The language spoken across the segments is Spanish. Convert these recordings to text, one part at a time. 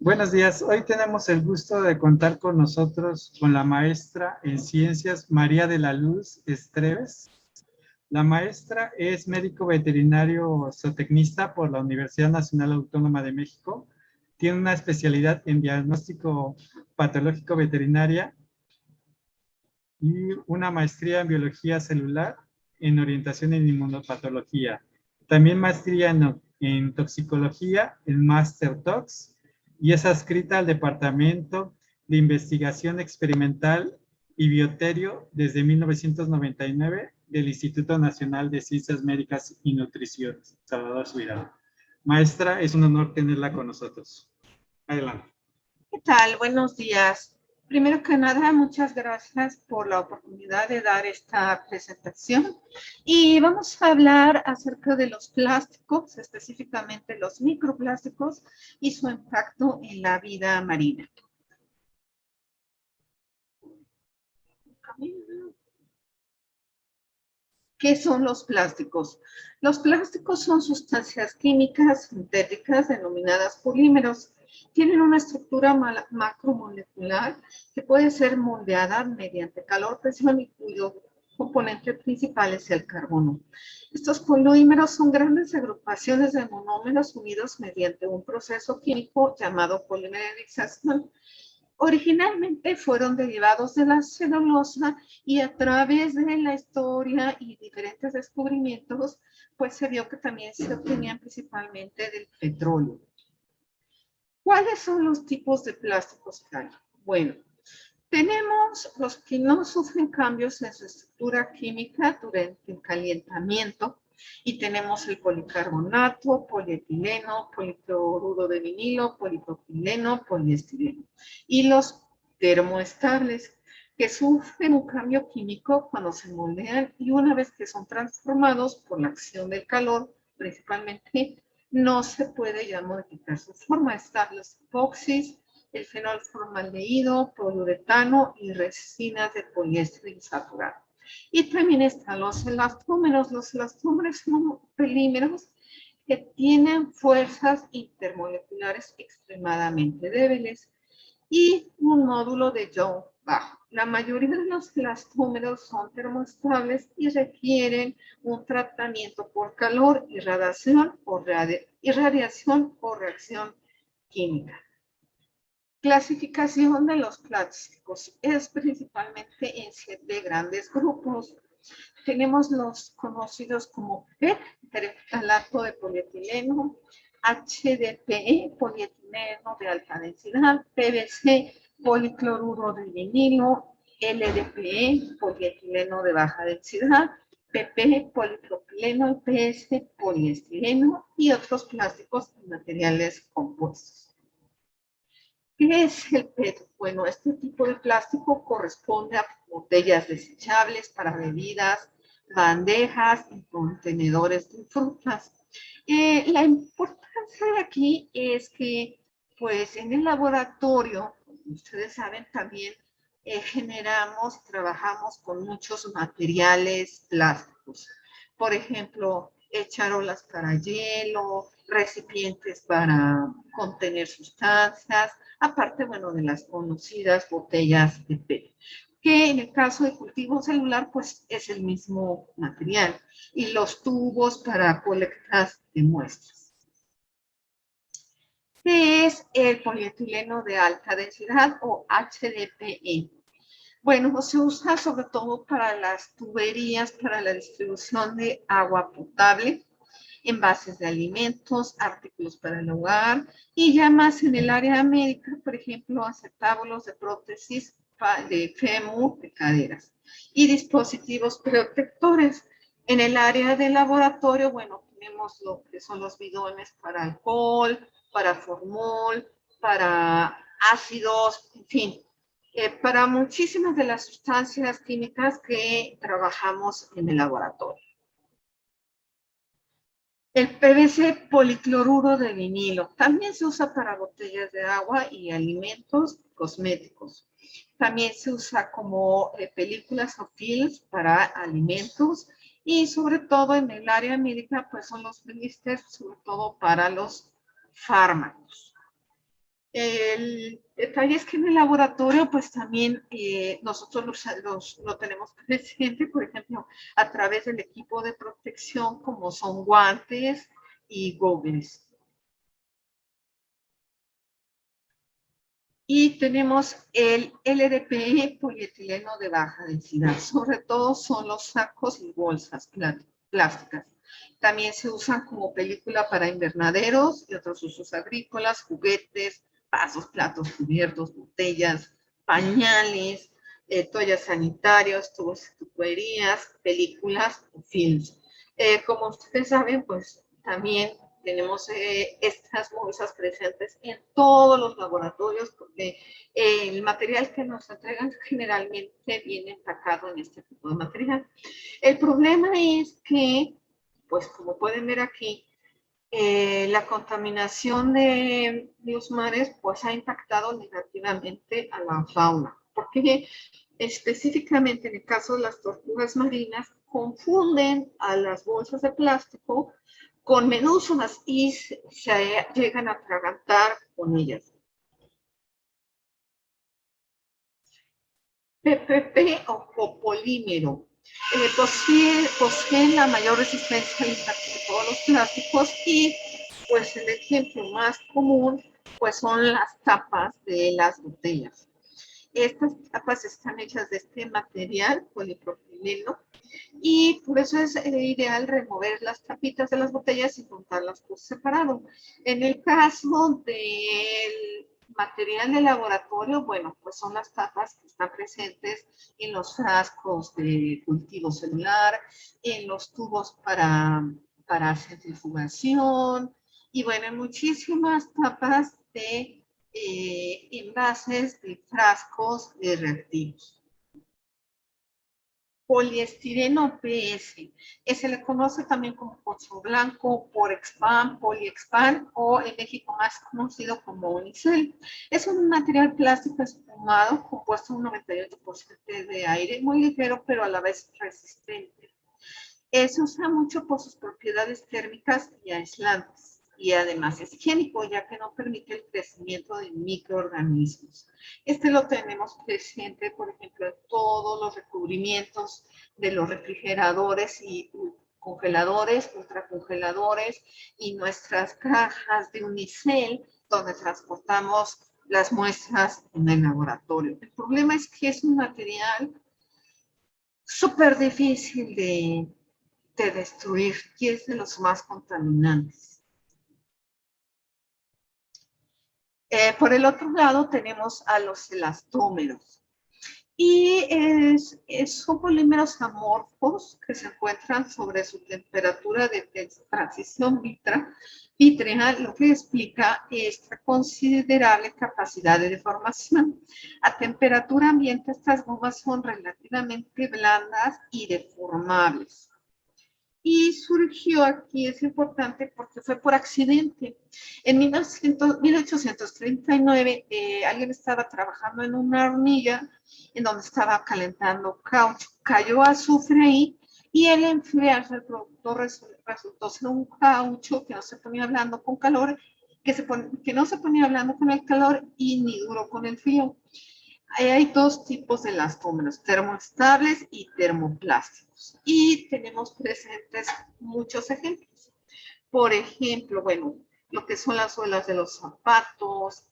Buenos días, hoy tenemos el gusto de contar con nosotros con la maestra en ciencias María de la Luz Estreves. La maestra es médico veterinario zootecnista por la Universidad Nacional Autónoma de México. Tiene una especialidad en diagnóstico patológico veterinaria y una maestría en biología celular en orientación en inmunopatología. También maestría en toxicología, en Master Tox, y es adscrita al Departamento de Investigación Experimental y Bioterio desde 1999 del Instituto Nacional de Ciencias Médicas y Nutrición, Salvador Subirán. Maestra, es un honor tenerla con nosotros. Adelante. ¿Qué tal? Buenos días. Primero que nada, muchas gracias por la oportunidad de dar esta presentación. Y vamos a hablar acerca de los plásticos, específicamente los microplásticos y su impacto en la vida marina. ¿Qué son los plásticos? Los plásticos son sustancias químicas sintéticas denominadas polímeros. Tienen una estructura macromolecular que puede ser moldeada mediante calor, presión y cuyo componente principal es el carbono. Estos polímeros son grandes agrupaciones de monómeros unidos mediante un proceso químico llamado polimerización. Originalmente fueron derivados de la celulosa y a través de la historia y diferentes descubrimientos, pues se vio que también se obtenían principalmente del petróleo. ¿Cuáles son los tipos de plásticos que hay? Bueno, tenemos los que no sufren cambios en su estructura química durante el calentamiento y tenemos el policarbonato, polietileno, policloruro de vinilo, polipropileno, poliestireno. Y los termoestables que sufren un cambio químico cuando se moldean y una vez que son transformados por la acción del calor, principalmente, no se puede ya modificar su forma. Están los epoxis, el fenol formaldehído, poliuretano y resinas de poliéster insaturado. Y también están los elastómeros. Los elastómeros son polímeros que tienen fuerzas intermoleculares extremadamente débiles y un módulo de Young bajo. La mayoría de los elastómeros son termoestables y requieren un tratamiento por calor, irradiación o reacción química. Clasificación de los plásticos es principalmente en 7 grandes grupos. Tenemos los conocidos como PET, tereftalato de polietileno, HDPE, polietileno de alta densidad, PVC, policloruro de vinilo, LDPE, polietileno de baja densidad, PP, polipropileno, PS, poliestireno y otros plásticos y materiales compuestos. ¿Qué es el PET? Bueno, este tipo de plástico corresponde a botellas desechables para bebidas, bandejas y contenedores de frutas. La importancia de aquí es que, pues, en el laboratorio, como ustedes saben, también trabajamos con muchos materiales plásticos. Por ejemplo, charolas para hielo, recipientes para contener sustancias, aparte, bueno, de las conocidas botellas de PET. que en el caso de cultivo celular, pues es el mismo material, y los tubos para colectas de muestras. ¿Qué es el polietileno de alta densidad o HDPE? Bueno, se usa sobre todo para las tuberías, para la distribución de agua potable, envases de alimentos, artículos para el hogar y ya más en el área médica, por ejemplo, aceptábulos de prótesis de fémur, de caderas y dispositivos protectores. En el área de laboratorio, bueno, tenemos lo que son los bidones para alcohol, para formol, para ácidos, en fin, para muchísimas de las sustancias químicas que trabajamos en el laboratorio. El PVC policloruro de vinilo también se usa para botellas de agua y alimentos cosméticos. También se usa como películas o films para alimentos y sobre todo en el área médica pues son los blisters, sobre todo para los fármacos. El detalle es que en el laboratorio, pues también nosotros lo tenemos presente, por ejemplo, a través del equipo de protección, como son guantes y goggles. Y tenemos el LDPE, polietileno de baja densidad. Sobre todo son los sacos y bolsas plásticas. También se usan como película para invernaderos y otros usos agrícolas, juguetes, vasos, platos, cubiertos, botellas, pañales, toallas sanitarias, tuberías, películas o films. Como ustedes saben, pues también tenemos estas bolsas presentes en todos los laboratorios porque el material que nos entregan generalmente viene empacado en este tipo de material. El problema es que, pues como pueden ver aquí, la contaminación de los mares pues ha impactado negativamente a la fauna, porque específicamente en el caso de las tortugas marinas confunden a las bolsas de plástico con medusas y se llegan a atragantar con ellas. PPP o copolímero. Poseen la mayor resistencia al impacto de todos los plásticos y pues el ejemplo más común pues son las tapas de las botellas. Estas tapas están hechas de este material, polipropileno, y por eso es ideal remover las tapitas de las botellas y juntarlas por separado. En el caso del material de laboratorio, bueno, pues son las tapas que están presentes en los frascos de cultivo celular, en los tubos para centrifugación, y bueno, en muchísimas tapas de envases de frascos de reactivos. Poliestireno PS, se le conoce también como pozo blanco, Porexpan, Poliexpan o en México más conocido como Unicel. Es un material plástico espumado compuesto un 98% de aire, muy ligero pero a la vez resistente. Se usa mucho por sus propiedades térmicas y aislantes. Y además es higiénico, ya que no permite el crecimiento de microorganismos. Este lo tenemos presente, por ejemplo, en todos los recubrimientos de los refrigeradores y congeladores, ultracongeladores y nuestras cajas de unicel, donde transportamos las muestras en el laboratorio. El problema es que es un material súper difícil de destruir y es de los más contaminantes. Por el otro lado tenemos a los elastómeros y son polímeros amorfos que se encuentran sobre su temperatura de transición vítrea, lo que explica esta considerable capacidad de deformación. A temperatura ambiente estas gomas son relativamente blandas y deformables. Y surgió aquí, es importante porque fue por accidente. En 1839 alguien estaba trabajando en una hornilla en donde estaba calentando caucho. Cayó azufre ahí y el enfriarse el producto resultó ser un caucho que no se ponía blando con calor, que no se ponía blando con el calor y ni duro con el frío. Hay dos tipos de elastómeros, termoestables y termoplásticos. Y tenemos presentes muchos ejemplos. Por ejemplo, bueno, lo que son las suelas de los zapatos,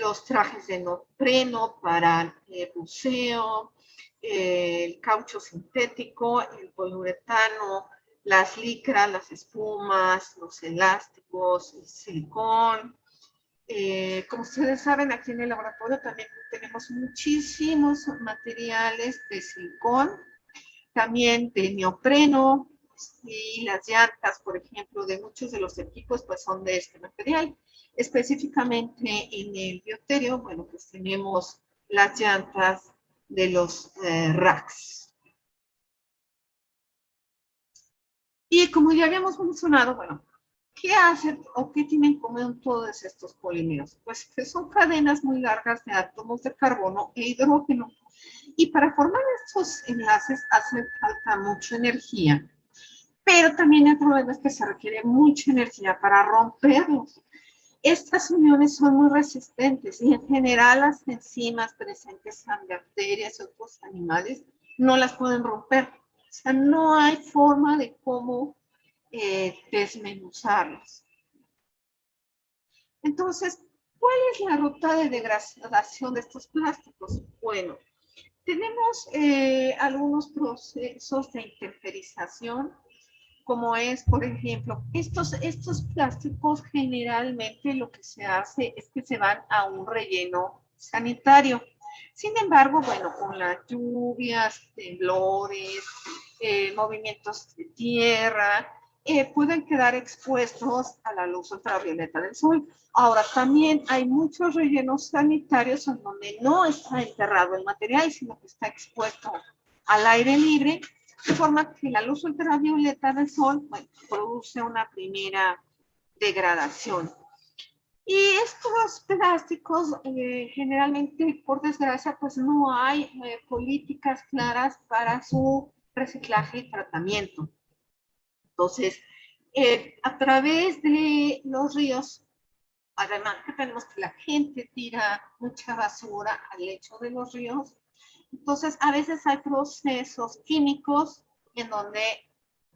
los trajes de neopreno para buceo, el caucho sintético, el poliuretano, las licras, las espumas, los elásticos, el silicón. Como ustedes saben, aquí en el laboratorio también tenemos muchísimos materiales de silicón, también de neopreno, y las llantas, por ejemplo, de muchos de los equipos, pues son de este material. Específicamente en el bioterio, bueno, pues tenemos las llantas de los racks. Y como ya habíamos mencionado, bueno, ¿qué hacen o qué tienen en común todos estos polímeros? Pues que son cadenas muy largas de átomos de carbono e hidrógeno. Y para formar estos enlaces hace falta mucha energía. Pero también el problema es que se requiere mucha energía para romperlos. Estas uniones son muy resistentes y en general las enzimas presentes en bacterias y otros animales no las pueden romper. O sea, no hay forma de cómo desmenuzarlas. Entonces, ¿cuál es la ruta de degradación de estos plásticos? Bueno, tenemos algunos procesos de intemperización, como es, por ejemplo, estos plásticos generalmente lo que se hace es que se van a un relleno sanitario. Sin embargo, bueno, con las lluvias, temblores, movimientos de tierra, pueden quedar expuestos a la luz ultravioleta del sol. Ahora, también hay muchos rellenos sanitarios en donde no está enterrado el material, sino que está expuesto al aire libre, de forma que la luz ultravioleta del sol, bueno, produce una primera degradación. Y estos plásticos, generalmente, por desgracia, pues no hay políticas claras para su reciclaje y tratamiento. Entonces, a través de los ríos, además que tenemos que la gente tira mucha basura al lecho de los ríos, entonces a veces hay procesos químicos en donde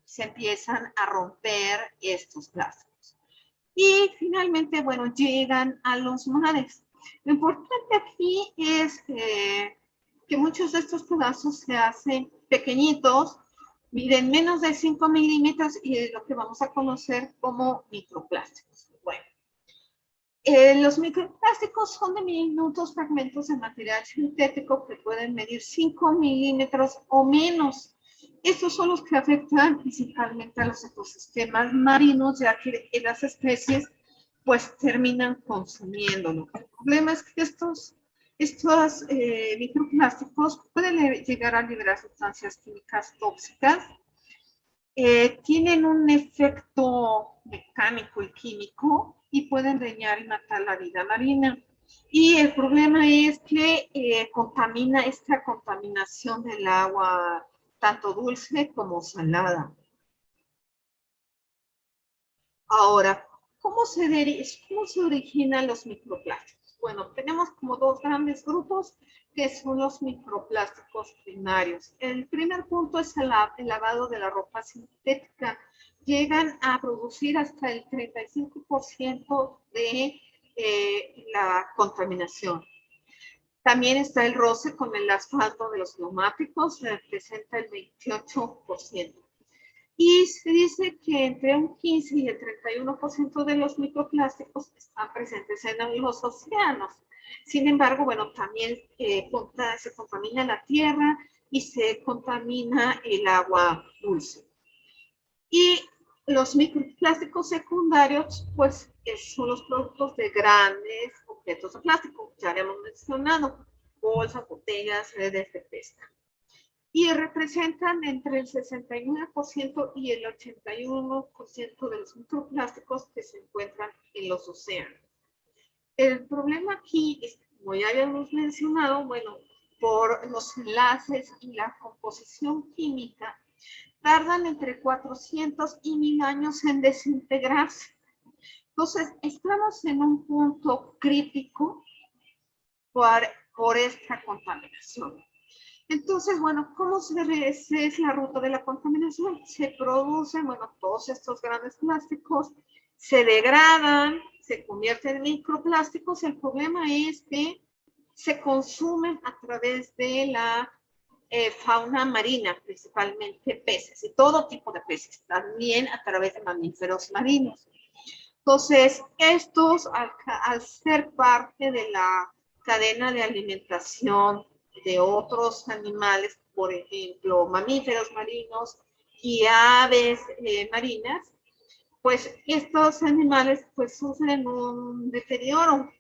se empiezan a romper estos plásticos. Y finalmente, bueno, llegan a los mares. Lo importante aquí es que muchos de estos pedazos se hacen pequeñitos, miden menos de 5 milímetros y es lo que vamos a conocer como microplásticos. Bueno, los microplásticos son diminutos fragmentos de material sintético que pueden medir 5 milímetros o menos. Estos son los que afectan principalmente a los ecosistemas marinos, ya que las especies pues terminan consumiéndolo. El problema es que estos microplásticos pueden llegar a liberar sustancias químicas tóxicas, tienen un efecto mecánico y químico y pueden dañar y matar la vida marina. Y el problema es que contamina esta contaminación del agua, tanto dulce como salada. Ahora, ¿cómo se originan los microplásticos? Bueno, tenemos como dos grandes grupos que son los microplásticos primarios. El primer punto es el lavado de la ropa sintética. Llegan a producir hasta el 35% de la contaminación. También está el roce con el asfalto de los neumáticos, representa el 28%. Y se dice que entre un 15 y el 31% de los microplásticos están presentes en los océanos. Sin embargo, bueno, también se contamina la tierra y se contamina el agua dulce. Y los microplásticos secundarios, pues, son los productos de grandes objetos de plástico. Ya habíamos mencionado, bolsas, botellas, redes de pesca. Y representan entre el 69% y el 81% de los microplásticos que se encuentran en los océanos. El problema aquí es, como ya habíamos mencionado, bueno, por los enlaces y la composición química, tardan entre 400 y 1000 años en desintegrarse. Entonces, estamos en un punto crítico por, por esta contaminación. Entonces, bueno, ¿cómo es la ruta de la contaminación? Se producen, bueno, todos estos grandes plásticos, se degradan, se convierten en microplásticos. El problema es que se consumen a través de la fauna marina, principalmente peces y todo tipo de peces, también a través de mamíferos marinos. Entonces, estos, al ser parte de la cadena de alimentación de otros animales, por ejemplo, mamíferos marinos y aves marinas, pues estos animales pues sufren un deterioro,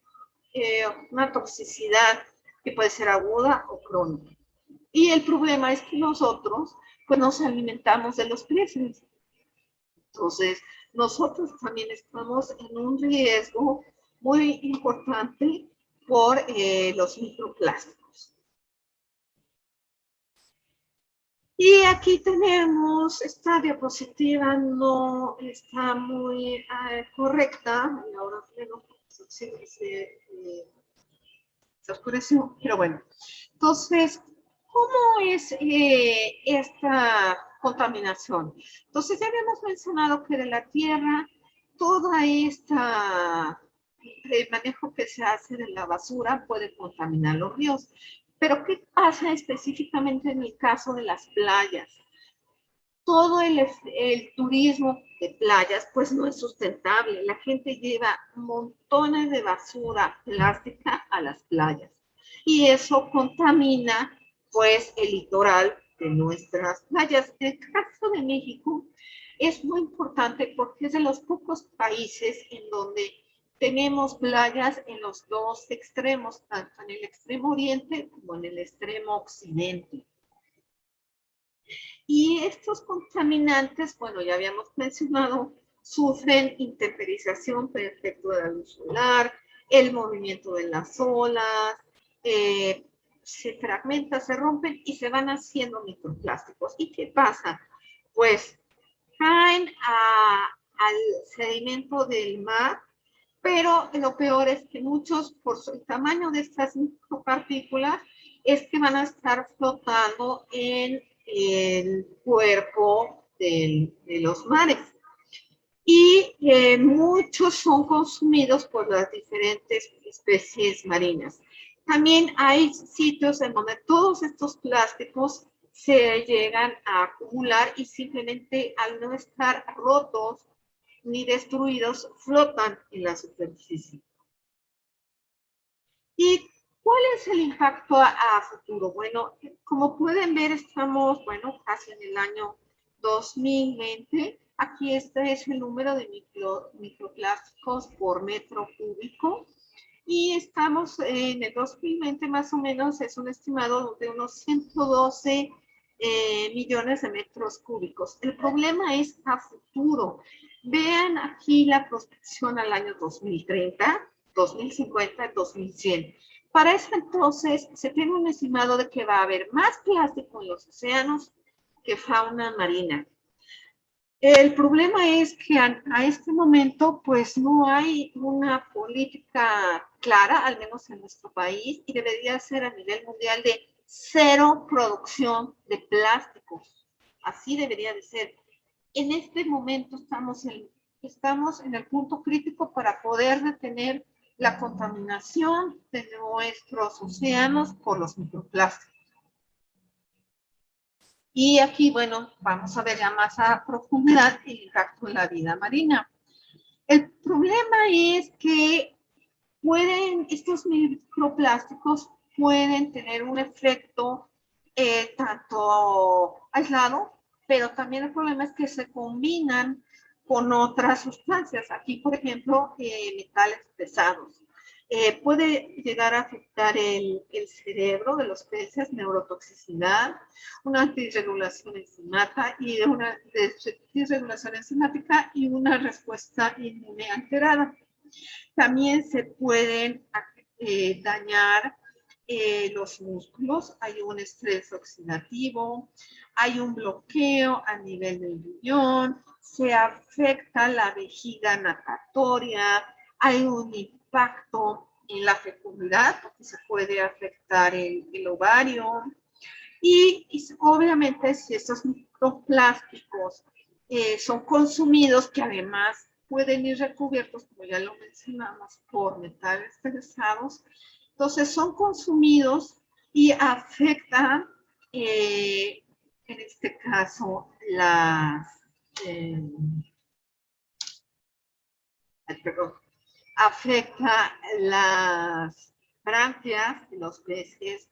una toxicidad que puede ser aguda o crónica. Y el problema es que nosotros pues nos alimentamos de los peces. Entonces, nosotros también estamos en un riesgo muy importante por los microplásticos. Y aquí tenemos, esta diapositiva no está muy correcta, y ahora bueno, se oscureció, pero bueno. Entonces, ¿cómo es esta contaminación? Entonces, ya habíamos mencionado que de la tierra, toda esta el manejo que se hace de la basura puede contaminar los ríos. Pero, ¿qué pasa específicamente en el caso de las playas? Todo el turismo de playas pues no es sustentable. La gente lleva montones de basura plástica a las playas y eso contamina pues el litoral de nuestras playas. En el caso de México es muy importante porque es de los pocos países en donde tenemos playas en los dos extremos, tanto en el extremo oriente como en el extremo occidente. Y estos contaminantes, bueno, ya habíamos mencionado, sufren intemperización por efecto de la luz solar, el movimiento de las olas, se fragmentan, se rompen y se van haciendo microplásticos. ¿Y qué pasa? Pues caen al sedimento del mar, pero lo peor es que muchos, por el tamaño de estas micropartículas, es que van a estar flotando en el cuerpo de los mares. Y muchos son consumidos por las diferentes especies marinas. También hay sitios en donde todos estos plásticos se llegan a acumular y simplemente al no estar rotos ni destruidos, flotan en la superficie. ¿Y cuál es el impacto a futuro? Bueno, como pueden ver, estamos, bueno, casi en el año 2020. Aquí este es el número de microplásticos por metro cúbico. Y estamos en el 2020 más o menos, es un estimado de unos 112 millones de metros cúbicos. El problema es a futuro. Vean aquí la prospección al año 2030, 2050, 2100. Para ese entonces se tiene un estimado de que va a haber más plástico en los océanos que fauna marina. El problema es que a este momento pues no hay una política clara, al menos en nuestro país, y debería ser a nivel mundial de cero producción de plásticos. Así debería de ser. En este momento estamos en el punto crítico para poder detener la contaminación de nuestros océanos por los microplásticos. Y aquí, bueno, vamos a ver ya más a profundidad el impacto en la vida marina. El problema es que estos microplásticos pueden tener un efecto tanto aislado, pero también el problema es que se combinan con otras sustancias. Aquí, por ejemplo, metales pesados. Puede llegar a afectar el cerebro de los peces, neurotoxicidad, una disregulación enzimática y una respuesta inmune alterada. También se pueden dañar los músculos, hay un estrés oxidativo, hay un bloqueo a nivel del riñón, se afecta la vejiga natatoria, hay un impacto en la fecundidad, porque se puede afectar el ovario. Y obviamente si estos microplásticos son consumidos, que además pueden ir recubiertos, como ya lo mencionamos, por metales pesados, entonces son consumidos y afectan, en este caso, perdón, afecta las branquias de los peces,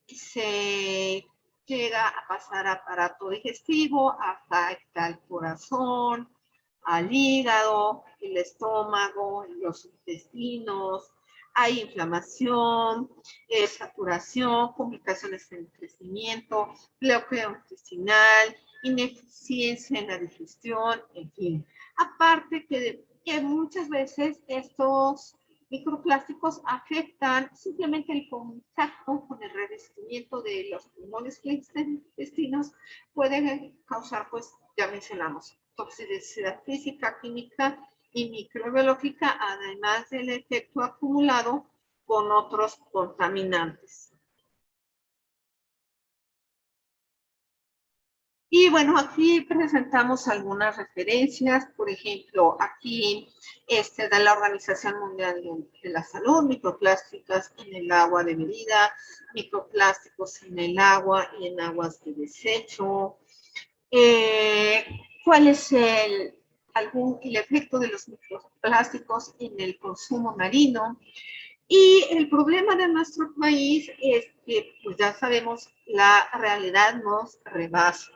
se llega a pasar a aparato digestivo, afecta al corazón, al hígado, el estómago, los intestinos, hay inflamación, saturación, complicaciones en el crecimiento, bloqueo intestinal, ineficiencia en la digestión, en fin. Aparte que muchas veces estos microplásticos afectan simplemente el contacto con el revestimiento de los pulmones y intestinos, pueden causar, pues ya mencionamos, toxicidad física, química y microbiológica, además del efecto acumulado con otros contaminantes. Y bueno, aquí presentamos algunas referencias, por ejemplo, aquí de la Organización Mundial de la Salud, microplásticas en el agua de bebida, microplásticos en el agua y en aguas de desecho. ¿Cuál es el efecto de los microplásticos en el consumo marino? Y el problema de nuestro país es que, pues ya sabemos, la realidad nos rebasa.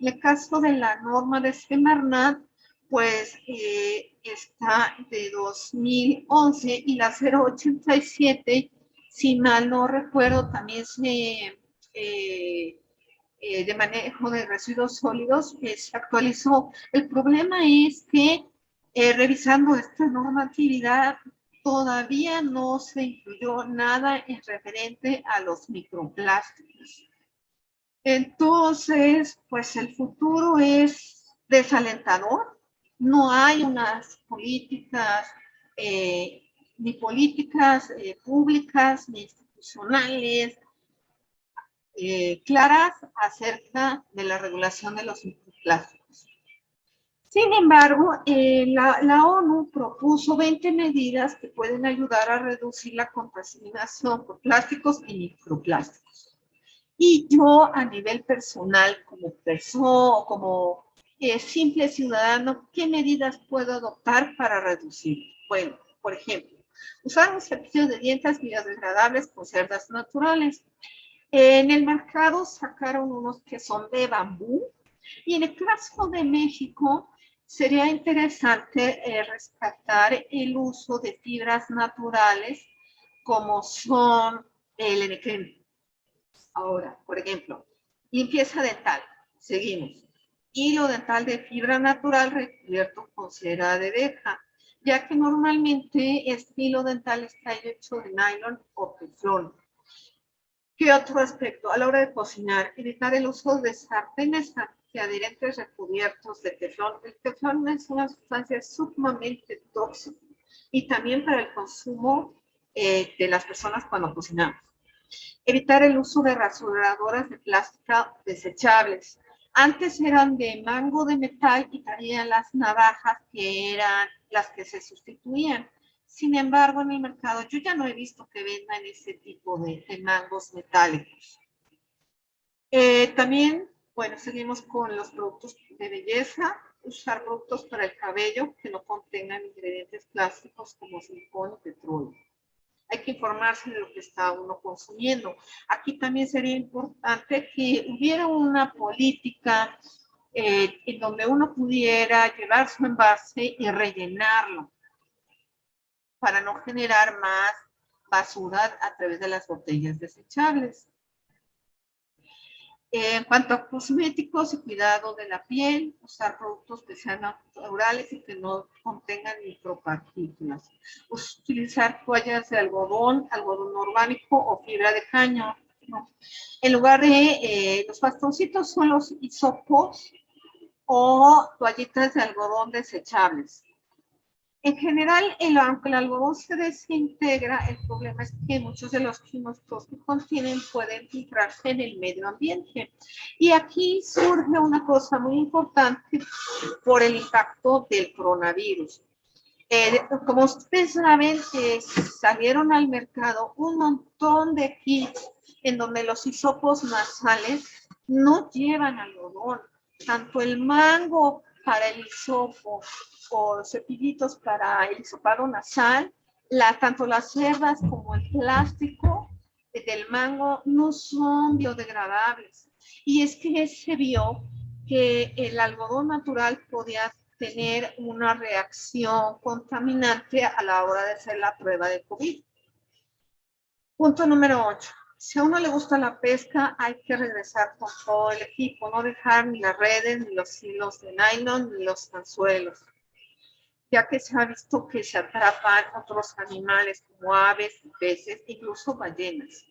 En el caso de la norma de Semarnat, pues está de 2011 y la 087, si mal no recuerdo, también de manejo de residuos sólidos, se actualizó. El problema es que revisando esta normatividad, todavía no se incluyó nada en referente a los microplásticos. Entonces, pues el futuro es desalentador. No hay unas políticas, ni políticas públicas, ni institucionales claras acerca de la regulación de los microplásticos. Sin embargo, la ONU propuso 20 medidas que pueden ayudar a reducir la contaminación por plásticos y microplásticos. Y yo, a nivel personal, como persona, como simple ciudadano, ¿qué medidas puedo adoptar para reducir? Bueno, por ejemplo, usar un cepillo de dientes biodegradables con cerdas naturales. En el mercado sacaron unos que son de bambú, y en el caso de México sería interesante rescatar el uso de fibras naturales como son el enequén. Ahora, por ejemplo, limpieza dental, seguimos. Hilo dental de fibra natural recubierto con cera de abeja, ya que normalmente este hilo dental está hecho de nylon o teflón. ¿Qué otro aspecto? A la hora de cocinar, evitar el uso de sartenes antiadherentes recubiertos de teflón. El teflón es una sustancia sumamente tóxica y también para el consumo de las personas cuando cocinamos. Evitar el uso de rasuradoras de plástico desechables. Antes eran de mango de metal y traían las navajas que eran las que se sustituían. Sin embargo, en el mercado yo ya no he visto que vendan ese tipo de mangos metálicos. También, bueno, seguimos con los productos de belleza. Usar productos para el cabello que no contengan ingredientes plásticos como silicona y petróleo. Hay que informarse de lo que está uno consumiendo. Aquí también sería importante que hubiera una política en donde uno pudiera llevar su envase y rellenarlo para no generar más basura a través de las botellas desechables. En cuanto a cosméticos y cuidado de la piel, usar productos que sean naturales y que no contengan micropartículas. Utilizar toallas de algodón, algodón orgánico o fibra de caña, ¿no? En lugar de los bastoncitos son los hisopos o toallitas de algodón desechables. En general, aunque el algodón se desintegra, el problema es que muchos de los químicos que contienen pueden filtrarse en el medio ambiente. Y aquí surge una cosa muy importante por el impacto del coronavirus. Como ustedes saben, salieron al mercado un montón de kits en donde los hisopos nasales no llevan algodón. Tanto el mango para el hisopo o cepillitos para el hisopado nasal, tanto las cerdas como el plástico del mango no son biodegradables. Y es que se vio que el algodón natural podía tener una reacción contaminante a la hora de hacer la prueba de COVID. Punto número 8. Si a uno le gusta la pesca, hay que regresar con todo el equipo, no dejar ni las redes, ni los hilos de nylon, ni los anzuelos, ya que se ha visto que se atrapan otros animales como aves, peces, incluso ballenas.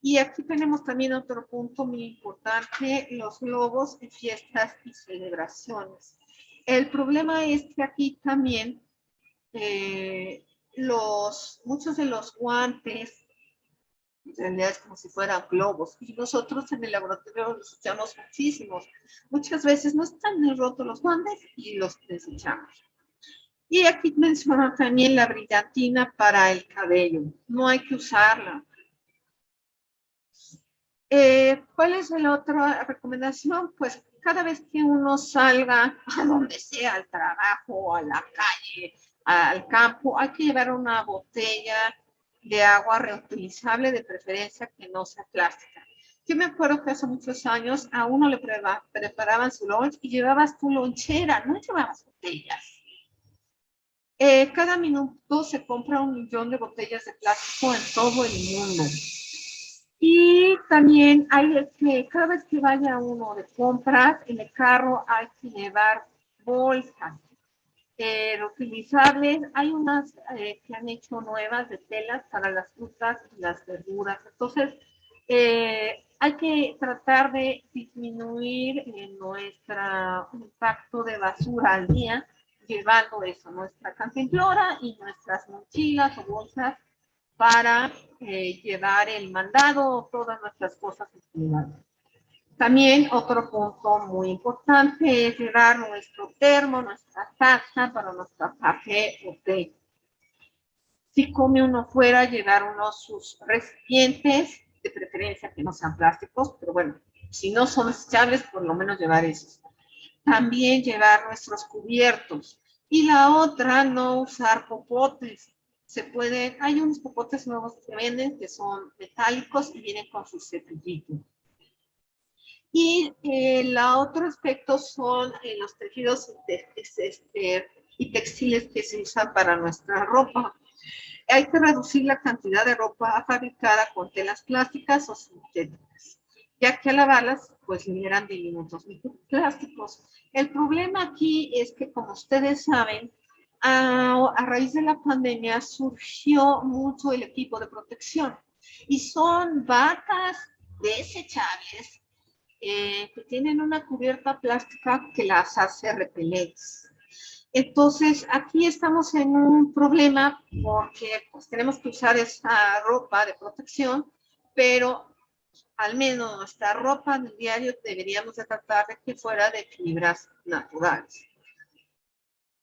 Y aquí tenemos también otro punto muy importante, los globos en fiestas y celebraciones. El problema es que aquí también muchos de los guantes, en realidad es como si fueran globos, y nosotros en el laboratorio los usamos muchísimos. Muchas veces no están ni rotos los guantes y los desechamos. Y aquí menciona también la brillantina para el cabello. No hay que usarla. ¿Cuál es la otra recomendación? Pues cada vez que uno salga a donde sea, al trabajo, a la calle, al campo, hay que llevar una botella de agua reutilizable, de preferencia que no sea plástica. Yo me acuerdo que hace muchos años a uno le preparaban su lunch y llevabas tu lonchera, no llevabas botellas. Cada minuto se compra 1 millón de botellas de plástico en todo el mundo. Y también hay que, cada vez que vaya uno de compras, en el carro hay que llevar bolsas reutilizables. Hay unas que han hecho nuevas de telas para las frutas y las verduras. Entonces, hay que tratar de disminuir nuestro impacto de basura al día, llevando eso, nuestra cantimplora y nuestras mochilas o bolsas para llevar el mandado o todas nuestras cosas estimuladas. También otro punto muy importante es llevar nuestro termo, nuestra taza para nuestra café o té. Si come uno fuera, llevar unos sus recipientes, de preferencia que no sean plásticos, pero bueno, si no son desechables, por lo menos llevar esos. También llevar nuestros cubiertos. Y la otra, no usar popotes. Hay unos popotes nuevos que venden que son metálicos y vienen con sus cepillitos. Y el otro aspecto son los tejidos y textiles que se usan para nuestra ropa. Hay que reducir la cantidad de ropa fabricada con telas plásticas o sintéticas, ya que al lavarlas, pues liberan diminutos microplásticos. El problema aquí es que, como ustedes saben, a raíz de la pandemia surgió mucho el equipo de protección y son batas desechables que tienen una cubierta plástica que las hace repelentes. Entonces, aquí estamos en un problema porque pues, tenemos que usar esa ropa de protección, pero al menos nuestra ropa del diario deberíamos de tratar de que fuera de fibras naturales.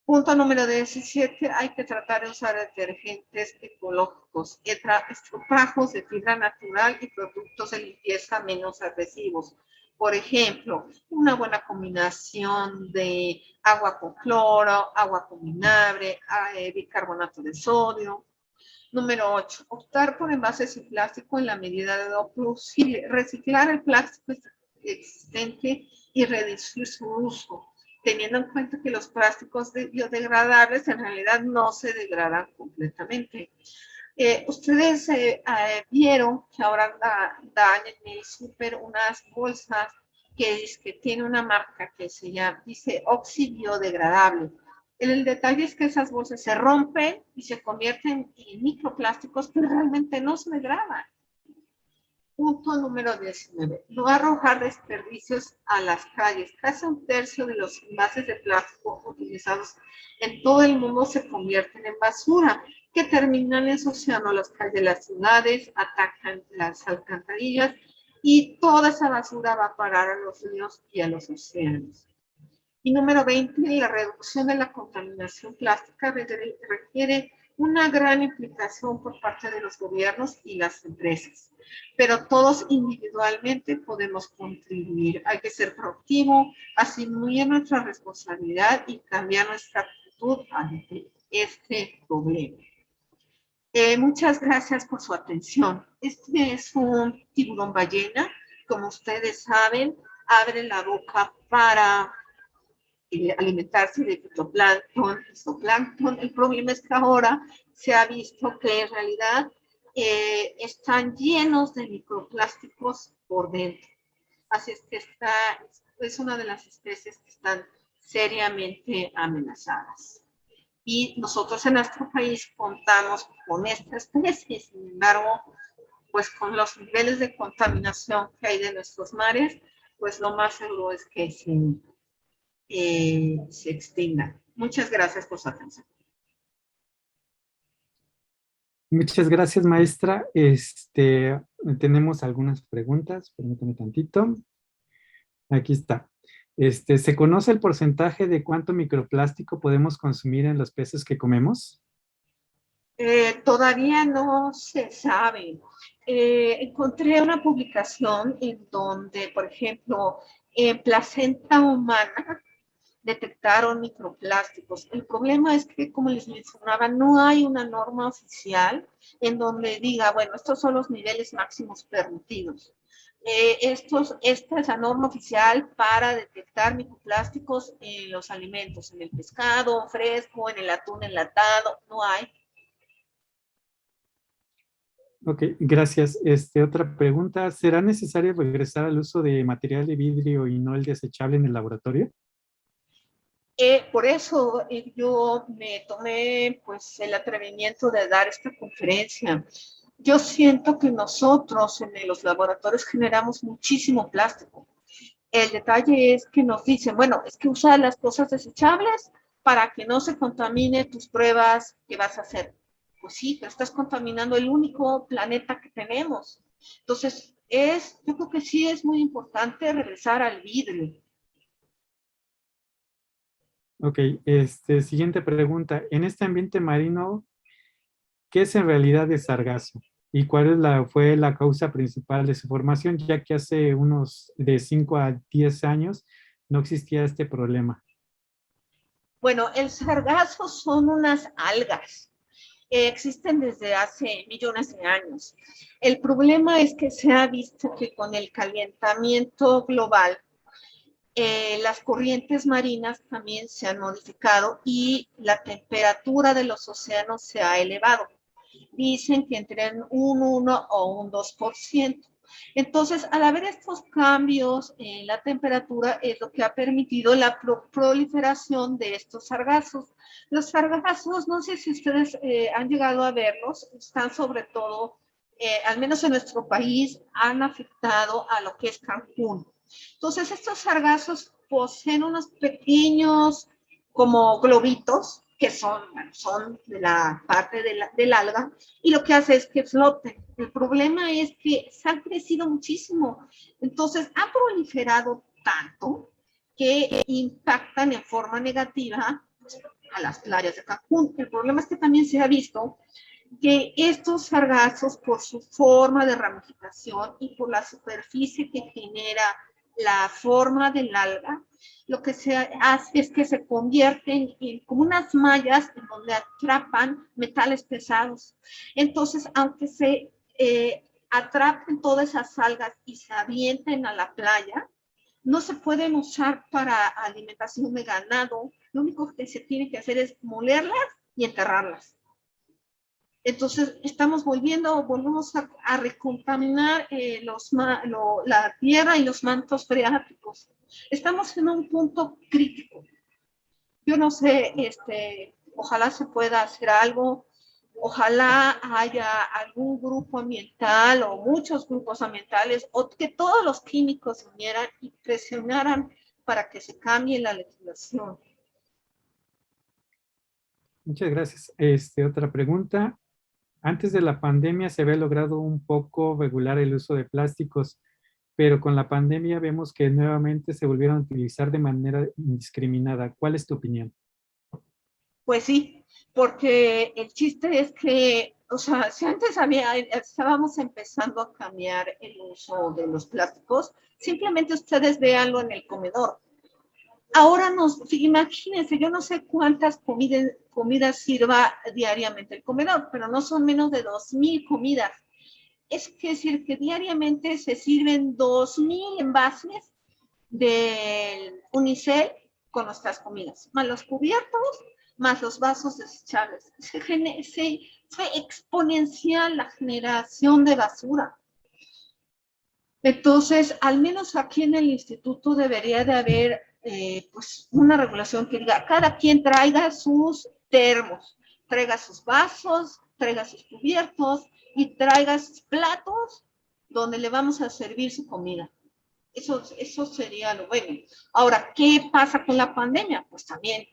Punto número 17, hay que tratar de usar detergentes ecológicos, estropajos de fibra natural y productos de limpieza menos agresivos. Por ejemplo, una buena combinación de agua con cloro, agua con vinagre, bicarbonato de sodio. Número 8, optar por envases sin plástico en la medida de lo posible. Reciclar el plástico existente y reducir su uso, teniendo en cuenta que los plásticos biodegradables en realidad no se degradan completamente. Ustedes vieron que ahora dan en el súper unas bolsas que tiene una marca que se llama, dice oxibiodegradable. El detalle es que esas bolsas se rompen y se convierten en microplásticos que realmente no se degradan. Punto número 19. No arrojar desperdicios a las calles. Casi un tercio de los envases de plástico utilizados en todo el mundo se convierten en basura, que terminan ensuciando las calles de las ciudades, atacan las alcantarillas y toda esa basura va a parar a los ríos y a los océanos. Y número 20, la reducción de la contaminación plástica requiere una gran implicación por parte de los gobiernos y las empresas, pero todos individualmente podemos contribuir. Hay que ser proactivo, asumir nuestra responsabilidad y cambiar nuestra actitud ante este problema. Muchas gracias por su atención. Este es un tiburón ballena, como ustedes saben, abre la boca para alimentarse de fitoplancton, zooplancton. El problema es que ahora se ha visto que en realidad están llenos de microplásticos por dentro. Así es que es una de las especies que están seriamente amenazadas. Y nosotros en nuestro país contamos con esta especie, sin embargo, pues con los niveles de contaminación que hay de nuestros mares, pues lo más seguro es que se extinga. Muchas gracias por su atención. Muchas gracias, maestra. Tenemos algunas preguntas, permítame tantito. Aquí está. ¿Se conoce el porcentaje de cuánto microplástico podemos consumir en los peces que comemos? Todavía no se sabe. Encontré una publicación en donde, por ejemplo, en placenta humana detectaron microplásticos. El problema es que, como les mencionaba, no hay una norma oficial en donde diga, bueno, estos son los niveles máximos permitidos. Esta es la norma oficial para detectar microplásticos en los alimentos, en el pescado fresco, en el atún enlatado, no hay. Ok, gracias. Otra pregunta, ¿será necesario regresar al uso de material de vidrio y no el desechable en el laboratorio? Por eso yo me tomé pues el atrevimiento de dar esta conferencia. Yo siento que nosotros en los laboratorios generamos muchísimo plástico. El detalle es que nos dicen, bueno, es que usa las cosas desechables para que no se contamine tus pruebas que vas a hacer. Pues sí, pero estás contaminando el único planeta que tenemos. Entonces, yo creo que sí es muy importante regresar al vidrio. Ok, siguiente pregunta. En este ambiente marino, ¿qué es en realidad el sargazo? ¿Y fue la causa principal de su formación, ya que hace unos de 5 a 10 años no existía este problema? Bueno, el sargazo son unas algas. Existen desde hace millones de años. El problema es que se ha visto que con el calentamiento global, las corrientes marinas también se han modificado y la temperatura de los océanos se ha elevado. Dicen que entre un 1 o un 2%. Entonces, al haber estos cambios en la temperatura, es lo que ha permitido la proliferación de estos sargazos. Los sargazos, no sé si ustedes han llegado a verlos, están sobre todo, al menos en nuestro país, han afectado a lo que es Cancún. Entonces, estos sargazos poseen unos pequeños como globitos que son de la parte del alga, y lo que hace es que floten. El problema es que se han crecido muchísimo, entonces han proliferado tanto que impactan en forma negativa a las playas de Cancún. El problema es que también se ha visto que estos sargazos, por su forma de ramificación y por la superficie que genera la forma del alga, lo que se hace es que se convierten en como unas mallas en donde atrapan metales pesados. Entonces, aunque se atrapen todas esas algas y se avienten a la playa, no se pueden usar para alimentación de ganado. Lo único que se tiene que hacer es molerlas y enterrarlas. Entonces, volvemos a recontaminar la tierra y los mantos freáticos. Estamos en un punto crítico. Yo no sé, ojalá se pueda hacer algo. Ojalá haya algún grupo ambiental o muchos grupos ambientales o que todos los químicos se unieran y presionaran para que se cambie la legislación. Muchas gracias. Otra pregunta. Antes de la pandemia se había logrado un poco regular el uso de plásticos, pero con la pandemia vemos que nuevamente se volvieron a utilizar de manera indiscriminada. ¿Cuál es tu opinión? Pues sí, porque el chiste es que, o sea, si antes estábamos empezando a cambiar el uso de los plásticos, simplemente ustedes véanlo en el comedor. Ahora imagínense, yo no sé cuántas comidas sirva diariamente el comedor, pero no son menos de 2,000 comidas. Es decir, que diariamente se sirven 2,000 envases del unicel con nuestras comidas, más los cubiertos, más los vasos desechables. Fue exponencial la generación de basura. Entonces, al menos aquí en el instituto debería de haber pues una regulación que diga, cada quien traiga sus termos, traiga sus vasos, traiga sus cubiertos y traiga sus platos donde le vamos a servir su comida. Eso sería lo bueno. Ahora, ¿qué pasa con la pandemia? Pues también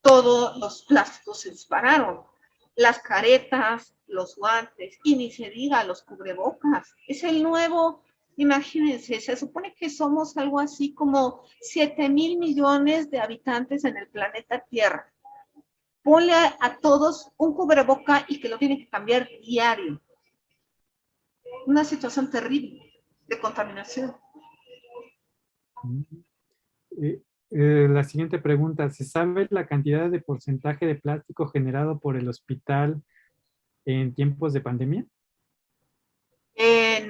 todos los plásticos se dispararon. Las caretas, los guantes, y ni se diga los cubrebocas. Es el nuevo, imagínense, se supone que somos algo así como 7,000 millones de habitantes en el planeta Tierra. Ponle a todos un cubreboca y que lo tienen que cambiar diario. Una situación terrible de contaminación. La siguiente pregunta, ¿se sabe la cantidad de porcentaje de plástico generado por el hospital en tiempos de pandemia?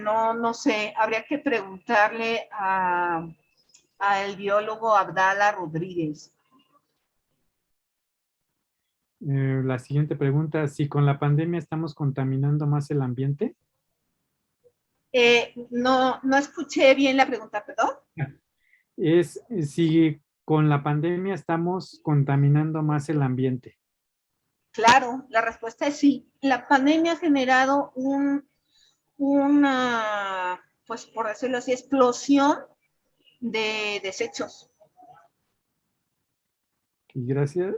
No sé, habría que preguntarle al biólogo Abdala Rodríguez. La siguiente pregunta, si con la pandemia estamos contaminando más el ambiente. No escuché bien la pregunta, perdón. Es si con la pandemia estamos contaminando más el ambiente. Claro, la respuesta es sí. La pandemia ha generado una, pues por decirlo así, explosión de desechos. Gracias.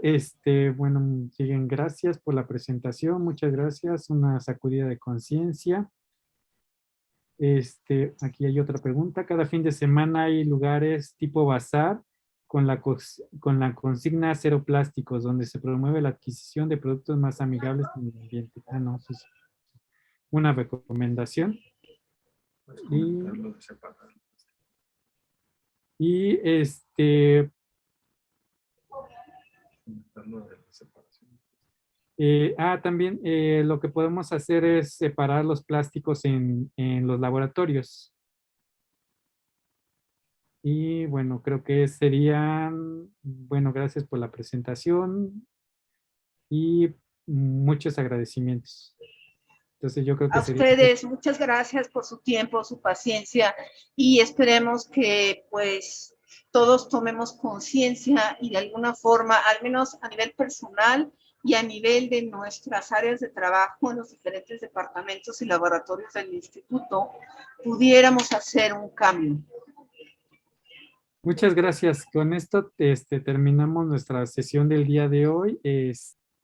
Bueno, siguen, gracias por la presentación. Muchas gracias. Una sacudida de conciencia. Aquí hay otra pregunta. Cada fin de semana hay lugares tipo bazar con la consigna cero plásticos, donde se promueve la adquisición de productos más amigables con el ambiente. Ah, no, eso es una recomendación. También lo que podemos hacer es separar los plásticos en los laboratorios. Y bueno, creo que serían, bueno, gracias por la presentación y muchos agradecimientos. Entonces yo creo que A ustedes, muchas gracias por su tiempo, su paciencia y esperemos que pues todos tomemos conciencia y de alguna forma, al menos a nivel personal y a nivel de nuestras áreas de trabajo en los diferentes departamentos y laboratorios del instituto, pudiéramos hacer un cambio. Muchas gracias. Con esto terminamos nuestra sesión del día de hoy.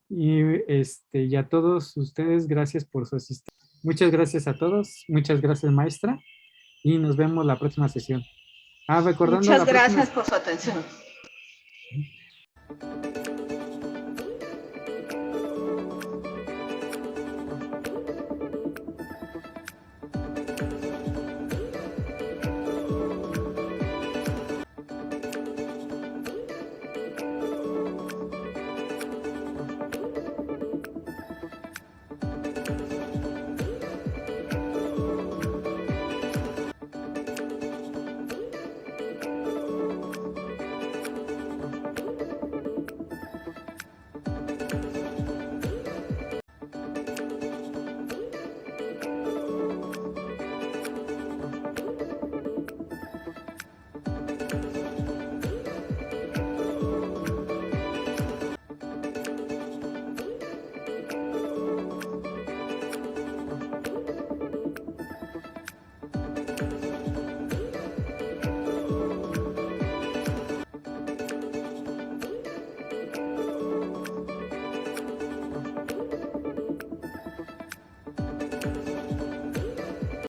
Y a todos ustedes, gracias por su asistencia. Muchas gracias a todos. Muchas gracias, maestra. Y nos vemos la próxima sesión. Muchas gracias por su atención.